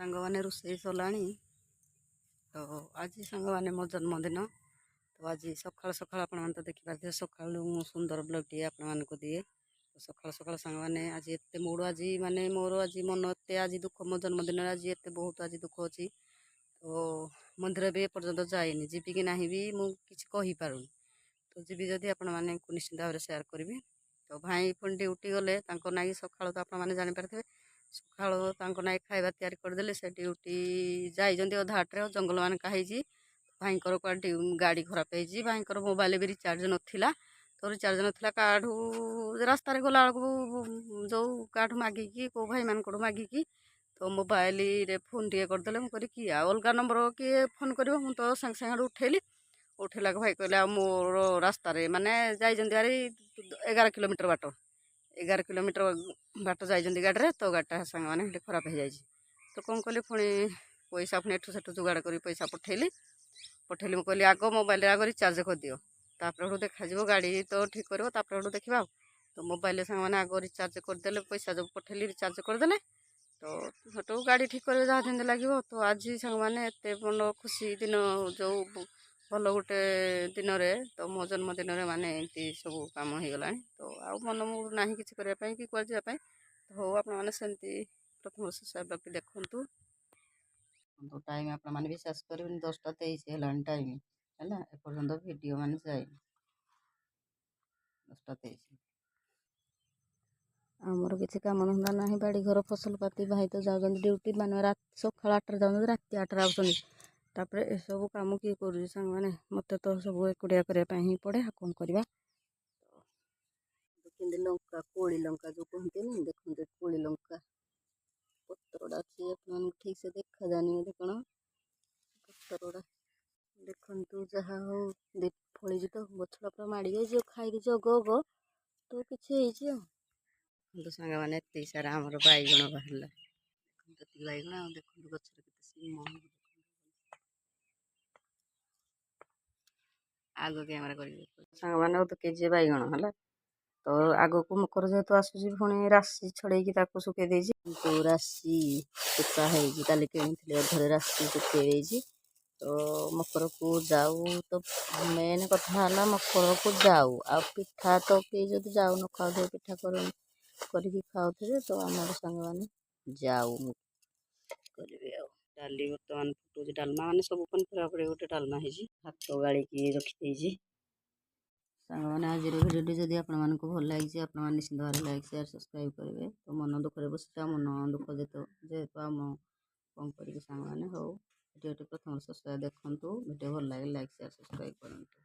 ସାଙ୍ଗମାନେ ରୋଷେଇ ସରିଲାଣି। ତ ଆଜି ସାଙ୍ଗମାନେ ମୋ ଜନ୍ମଦିନ। ତ ଆଜି ସକାଳୁ ସକାଳୁ ଆପଣମାନେ ତ ଦେଖିପାରୁଥିବେ, ସକାଳୁ ମୁଁ ସୁନ୍ଦର ବ୍ଲଗ୍ଟିଏ ଆପଣମାନଙ୍କୁ ଦିଏ। ତ ସକାଳୁ ସକାଳୁ ସାଙ୍ଗମାନେ ଆଜି ଏତେ ମୁଡ଼, ଆଜି ମାନେ ମୋର ଆଜି ମନ ଏତେ ଆଜି ଦୁଃଖ, ମୋ ଜନ୍ମଦିନରେ ଆଜି ଏତେ ବହୁତ ଆଜି ଦୁଃଖ ଅଛି। ତ ମନ୍ଦିର ବି ଏପର୍ଯ୍ୟନ୍ତ ଯାଇନି, ଯିବି କି ନାହିଁ ବି ମୁଁ କିଛି କହିପାରୁନି। ତ ଯିବି ଯଦି ଆପଣମାନଙ୍କୁ ନିଶ୍ଚିନ୍ତ ଭାବରେ ସେୟାର କରିବି। ତ ଭାଇ ପୁଣି ଡ୍ୟୁଟି ଗଲେ, ତାଙ୍କ ନାଗି ସକାଳୁ ତ ଆପଣମାନେ ଜାଣିପାରିଥିବେ, ସକାଳୁ ତାଙ୍କ ନାଗି ଖାଇବା ତିଆରି କରିଦେଲେ। ସେ ଡ୍ୟୁଟି ଯାଇଛନ୍ତି ଅଧା ବାଟରେ, ଜଙ୍ଗଲ ମାନକା ହେଇଛି। ଭାଇଙ୍କର କୁଆଡ଼େ ଗାଡ଼ି ଖରାପ ହେଇଛି, ଭାଇଙ୍କର ମୋବାଇଲ ବି ରିଚାର୍ଜ ନଥିଲା। ତ ରିଚାର୍ଜ ନଥିଲା, କାଠୁ ରାସ୍ତାରେ ଗଲାବେଳକୁ ଯେଉଁ କାଠୁ ମାଗିକି, କେଉଁ ଭାଇମାନଙ୍କଠୁ ମାଗିକି ତ ମୋବାଇଲରେ ଫୋନ୍ ଟିକେ କରିଦେଲେ। ମୁଁ କହିଲି କିଏ ଆଉ ଅଲଗା ନମ୍ବର କିଏ ଫୋନ୍ କରିବ, ମୁଁ ତ ସାଙ୍ଗେ ସାଙ୍ଗେ ଉଠେଇଲି। ଉଠେଇଲାକୁ ଭାଇ କହିଲେ ଆଉ ମୋର ରାସ୍ତାରେ ମାନେ ଯାଇଛନ୍ତି ଭାରି 11 କିଲୋମିଟର ବାଟ, 11 କିଲୋମିଟର ବାଟ ଯାଇଛନ୍ତି ଗାଡ଼ିରେ। ତ ଗାଡ଼ିଟା ସାଙ୍ଗମାନେ ସେଠି ଖରାପ ହେଇଯାଇଛି। ତ କ'ଣ କଲି, ପୁଣି ପଇସା ପୁଣି ଏଠୁ ସେଠୁ ଯୋଗାଡ଼ କରି ପଇସା ପଠେଇଲି। ମୁଁ କହିଲି ଆଗ ମୋବାଇଲରେ ଆଗ ରିଚାର୍ଜ କରିଦିଅ, ତାପରେ ସେଠୁ ଦେଖାଯିବ, ଗାଡ଼ି ତ ଠିକ୍ କରିବ, ତାପରେ ସେଠୁ ଦେଖିବା ଆଉ। ତ ମୋବାଇଲରେ ସାଙ୍ଗମାନେ ଆଗ ରିଚାର୍ଜ କରିଦେଲେ, ପଇସା ଯେଉଁ ପଠେଇଲି ରିଚାର୍ଜ କରିଦେଲେ। ତ ସେଠୁ ଗାଡ଼ି ଠିକ୍ କରିବେ, ଯାହା ଯେମିତି ଲାଗିବ। ତ ଆଜି ସାଙ୍ଗମାନେ ଏତେ ମନ ଖୁସି ଦିନ, ଯେଉଁ ଭଲ ଗୋଟେ ଦିନରେ, ତ ମୋ ଜନ୍ମଦିନରେ ମାନେ ଏମିତି ସବୁ କାମ ହେଇଗଲାଣି। ତ ଆଉ ମନ ନାହିଁ କିଛି କରିବା ପାଇଁ କି କୁଆଡ଼େ ଯିବା ପାଇଁ। ହଉ, ଆପଣମାନେ ସେମିତି ପ୍ରଥମ ବ୍ଲଗ୍ଟି ଦେଖନ୍ତୁ। ଟାଇମ୍ ଆପଣମାନେ ବିଶ୍ୱାସ କରିବେନି, 10ଟା 23 ହେଲାଣି ଟାଇମ୍ ହେଲା, ଏପର୍ଯ୍ୟନ୍ତ ଭିଡ଼ିଓ ମାନେ ଯାଇନି। 10ଟା 23। ଆମର କିଛି କାମ ଧନ୍ଦା ନାହିଁ, ବାଡ଼ି ଘର ଫସଲ ପାତି। ଭାଇ ତ ଯାଉଛନ୍ତି ଡ୍ୟୁଟି, ମାନେ ସକାଳ 8ଟାରେ ଯାଉଛନ୍ତି, ରାତି 8ଟାରେ ଆସୁଛନ୍ତି। ତାପରେ ଏସବୁ କାମ କିଏ କରୁଛି ସାଙ୍ଗମାନେ, ମୋତେ ତ ସବୁ ଏକୁଟିଆ କରିବା ପାଇଁ ହିଁ ପଡ଼େ। ଆଉ କ'ଣ କରିବା। ଦେଖନ୍ତି ଲଙ୍କା, କୋଳି ଲଙ୍କା ଯେଉଁ କୁହନ୍ତିନି, ଦେଖନ୍ତୁ କୋଳି ଲଙ୍କା ପତ୍ରଟା ଅଛି, ଆପଣମାନଙ୍କୁ ଠିକ୍ ସେ ଦେଖାଯାନି ବୋଧେ କ'ଣ, ପତ୍ରଟା ଦେଖନ୍ତୁ। ଯାହା ହଉ ଫଳିଛି ତ, ଗଛଟା ପୁରା ମାଡ଼ି ଯାଇଛି, ଖାଇକି ଜଗ ତ କିଛି ହେଇଛି ଆଉ। ଦେଖନ୍ତୁ ସାଙ୍ଗମାନେ, ଏତିକି ସାରା ଆମର ବାଇଗଣ ବାହାରିଲା। ଦେଖନ୍ତୁ ଏତିକି ବାଇଗଣ, ଆଉ ଦେଖନ୍ତୁ ଗଛରେ କେତେ ସିମ। ଆଗ କ୍ୟାମେରା କରିବି ସାଙ୍ଗମାନେ, ଆଉ 2 କେଜି ବାଇଗଣ ହେଲା। ତ ଆଗକୁ ମକର ଯେହେତୁ ଆସୁଛି, ପୁଣି ରାଶି ଛଡ଼େଇକି ତାକୁ ଶୁଖେଇ ଦେଇଛି। କିନ୍ତୁ ରାଶି ଶୁଖା ହେଇଛି, କାଲି କିଣିଥିଲି ଅଧରେ ରାଶି ଶୁଖେଇ ଦେଇଛି। ତ ମକରକୁ ଯାଉ, ତ ମେନ୍ କଥା ହେଲା ମକରକୁ ଯାଉ। ଆଉ ପିଠା ତ କେହି ଯଦି ଯାଉ ନ ଖାଉଥିବେ, ପିଠା କରିକି ଖାଉଥିବେ, ତ ଆମର ସାଙ୍ଗମାନେ ଯାଉ ମୁଁ କରିବି ଆଉ। ଡାଲି ବର୍ତ୍ତମାନ ଫୁଟୁଛି, ଡାଲମା ମାନେ ସବୁ ପନିପରିବା ପଡ଼ି ଗୋଟେ ଡାଲମା ହେଇଛି। ଭାତ ଗାଳିକି ରଖିଦେଇଛି। ସାଙ୍ଗମାନେ ଆଜିର ଭିଡ଼ିଓଟି ଯଦି ଆପଣମାନଙ୍କୁ ଭଲ ଲାଗିଛି, ଆପଣମାନେ ନିଶ୍ଚିନ୍ତ ଭାବରେ ଲାଇକ୍ ସେୟାର ସବସ୍କ୍ରାଇବ୍ କରିବେ। ତ ମନ ଦୁଃଖରେ ବସିଛି, ମନ ଦୁଃଖ ଯେହେତୁ ଆମ କ'ଣ କରିବି ସାଙ୍ଗମାନେ। ହଉ, ଭିଡ଼ିଓଟି ପ୍ରଥମ ଶେଷ ଦେଖନ୍ତୁ। ଭିଡ଼ିଓ ଭଲ ଲାଗିଲେ ଲାଇକ୍ ସେୟାର ସବସ୍କ୍ରାଇବ୍ କରନ୍ତୁ।